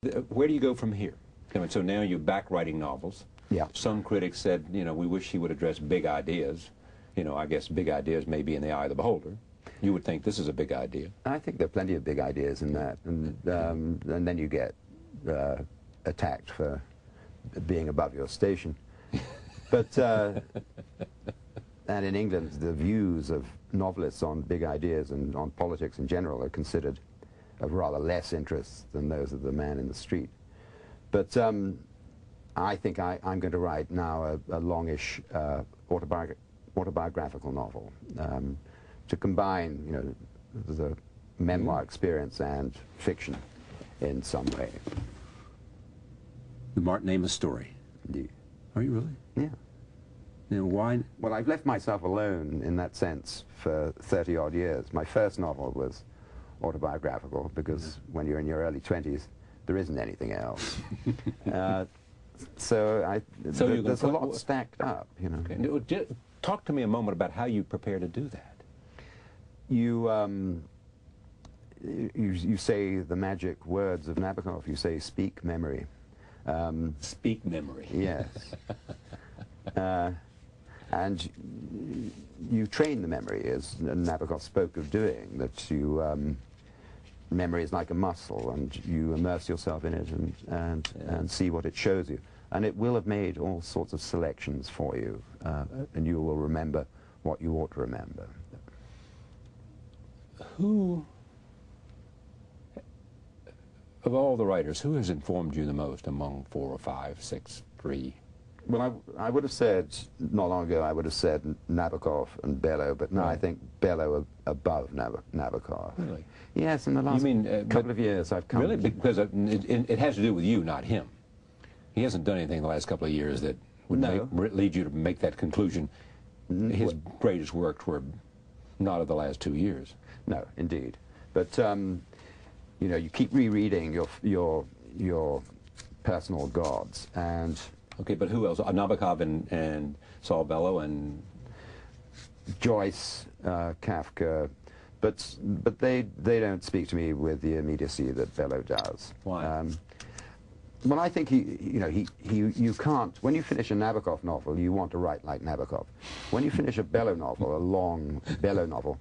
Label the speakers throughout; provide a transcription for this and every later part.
Speaker 1: Where do you go from here? I mean, so now you're back writing novels.
Speaker 2: Yeah.
Speaker 1: Some critics said, you know, we wish he would address big ideas. You know, I guess big ideas may be in the eye of the beholder. You would think this is a big idea.
Speaker 2: I think there are plenty of big ideas in that, and then you get attacked for being above your station. But and in England, the views of novelists on big ideas and on politics in general are considered of rather less interest than those of the man in the street. But I think I'm going to write now a longish autobiographical novel to combine, you know, the memoir experience and fiction in some way.
Speaker 1: The Mart Amos story.
Speaker 2: Indeed.
Speaker 1: Are you really?
Speaker 2: Yeah.
Speaker 1: Now, why?
Speaker 2: Well, I've left myself alone in that sense for 30-odd years. My first novel was autobiographical because when you're in your early 20s, there isn't anything else. So there's a lot stacked up, you know.
Speaker 1: Okay. Talk to me a moment about how you prepare to do that.
Speaker 2: You say the magic words of Nabokov. You say, speak memory.
Speaker 1: Speak memory.
Speaker 2: Yes. And you train the memory, as Nabokov spoke of doing, that you, memory is like a muscle, and you immerse yourself in it and see what it shows you. And it will have made all sorts of selections for you, and you will remember what you ought to remember.
Speaker 1: Who, of all the writers, who has informed you the most among 4 or 5, 6, 3?
Speaker 2: Well, I would have said, not long ago, I would have said Nabokov and Bellow, but now I think Bellow above Nabokov.
Speaker 1: Really?
Speaker 2: Yes, in the last couple of years I've come...
Speaker 1: Really? Because it has to do with you, not him. He hasn't done anything in the last couple of years that would lead you to make that conclusion. His greatest works were not of the last 2 years.
Speaker 2: No, indeed. But, you know, you keep rereading your personal gods, and...
Speaker 1: Okay, but who else? Nabokov and Saul Bellow and...
Speaker 2: Joyce, Kafka, but they don't speak to me with the immediacy that Bellow does.
Speaker 1: Why?
Speaker 2: Well, I think you can't, when you finish a Nabokov novel, you want to write like Nabokov. When you finish a Bellow novel, a long Bellow novel,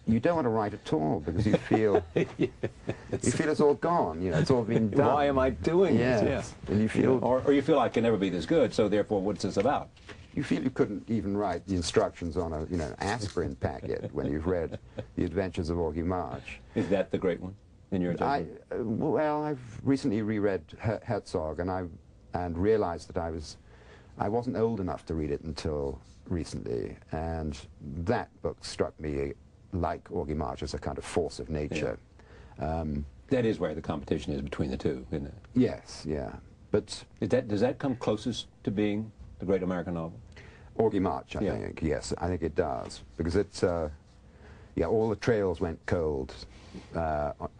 Speaker 2: you don't want to write at all because you feel, it's all gone, you know, it's all been done.
Speaker 1: Why am I doing this?
Speaker 2: Yes. And you feel...
Speaker 1: Or you feel I can never be this good, so therefore what's this about?
Speaker 2: You feel you couldn't even write the instructions on a, you know, aspirin packet when you've read The Adventures of Augie March.
Speaker 1: Is that the great one? In your
Speaker 2: well, I've recently reread Herzog, and realized that I wasn't old enough to read it until recently, and that book struck me like Augie March as a kind of force of nature.
Speaker 1: Yeah. That is where the competition is between the two, isn't it?
Speaker 2: Yes, yeah. But
Speaker 1: does that come closest to being the great American novel?
Speaker 2: Augie March, I think. Yes, I think it does, because it's yeah, all the trails went cold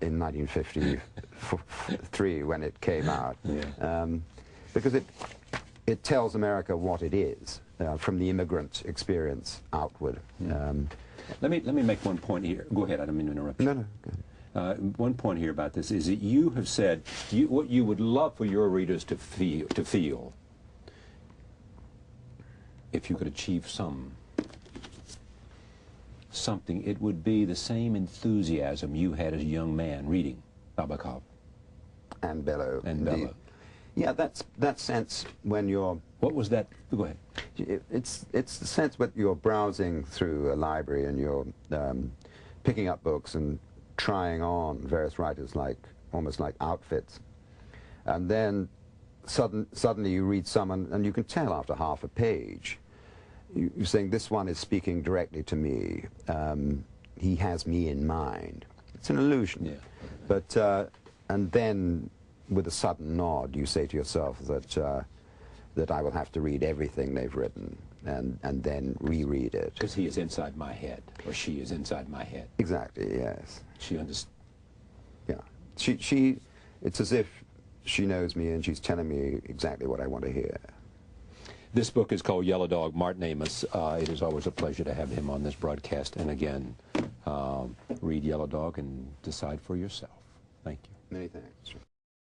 Speaker 2: in 1953 when it came out, because it tells America what it is from the immigrant experience outward.
Speaker 1: Let me make one point here. Go ahead. I don't mean to interrupt you.
Speaker 2: No, no. Go ahead.
Speaker 1: One point here about this is that you have said what you would love for your readers to feel if you could achieve something, it would be the same enthusiasm you had as a young man reading Nabokov.
Speaker 2: And Bellow.
Speaker 1: And Bellow.
Speaker 2: Yeah, that sense when you're...
Speaker 1: What was that? Go ahead.
Speaker 2: It's the sense when you're browsing through a library and you're picking up books and trying on various writers almost like outfits. And then suddenly you read someone and you can tell after half a page, you're saying, this one is speaking directly to me. He has me in mind. It's an illusion.
Speaker 1: Yeah.
Speaker 2: But, and then with a sudden nod, you say to yourself that I will have to read everything they've written and then reread it.
Speaker 1: Because he is inside my head, or she is inside my head.
Speaker 2: Exactly, yes.
Speaker 1: She understands.
Speaker 2: Yeah. It's as if she knows me and she's telling me exactly what I want to hear.
Speaker 1: This book is called Yellow Dog, Mart Amos. It is always a pleasure to have him on this broadcast. And again, read Yellow Dog and decide for yourself. Thank you.
Speaker 2: Many thanks.